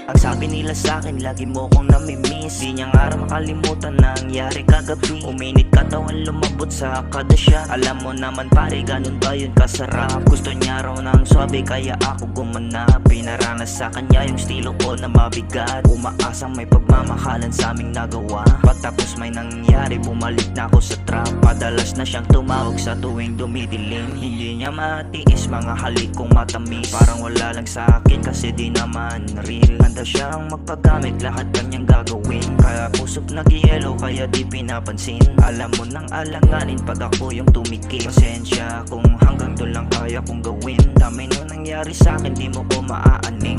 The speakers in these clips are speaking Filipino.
Ang sabi nila sa'kin, lagi mo kong namimiss. Di niya nga makalimutan na nangyari kagabi. Uminit katawan, lumabot sa kada siya. Alam mo naman pare, ganun ba yun kasarap? Gusto niya raw ng swabe, kaya ako gumanap. Pinaranas sa kanya yung estilo ko na mabigat. Umaasang may pagmamahalan sa aming nagawa. Pagtapos may nangyari, bumalik na ako sa trap. Madalas na siyang tumawag sa tuwing dumidilim. Hindi niya matiis mga halik kong matamis. Parang wala lang sa akin kasi di naman real. Handa siyang magpagamit, lahat kanyang gagawin. Kaya puso't nag-yelo, kaya di pinapansin. Alam mo nang alanganin pag ako yung tumikip. Pasensya kung hanggang doon lang kaya kong gawin. Dami nung nangyari sa'kin, di mo ko maaaning.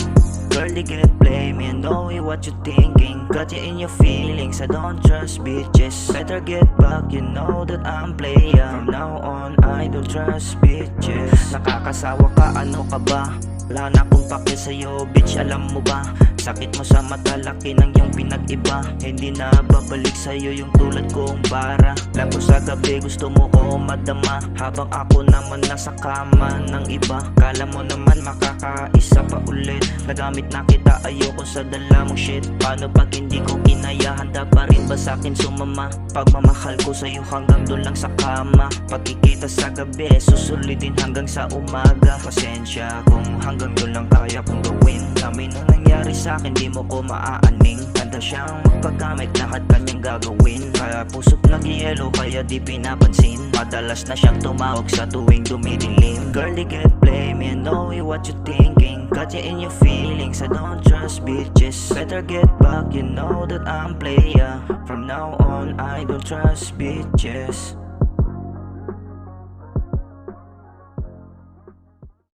Girl, you can't play me, I know what you're thinking. Got you in your feelings, I don't trust bitches. Better get back, you know that I'm player. From now on, I don't trust bitches. Nakakasawa ka, ano ka ba? Wala na akong pake sa'yo, bitch, alam mo ba? Sakit mo sa mata, laki ng iyong pinag-iba. Hindi na babalik sa'yo yung tulad kong bara. Labo sa gabi, gusto mo ko madama. Habang ako naman nasa kama ng iba. Kala mo naman makakaisa pa ulit. Nagamit na kita, ayoko sa dala mong shit. Paano pag hindi ko kinaya, handa pa rin ba sa'kin sumama? Pagmamahal ko sa'yo hanggang doon lang sa kama. Pagkikita sa gabi, susulitin hanggang sa umaga. Pasensya kung hanggang doon lang kaya kong gawin. Dami nang nangyari sa'kin, di mo ko maaaning. Handa siyang magpagamit, lahat kanyang gagawin. Kaya puso't nag-yelo, kaya di pinapansin. Madalas na siyang tumawag sa tuwing dumidilim. Girl, you can't play me, I know what you're thinking. Got you in your feelings, I don't trust bitches. Better get back, you know that I'm player. From now on, I don't trust bitches.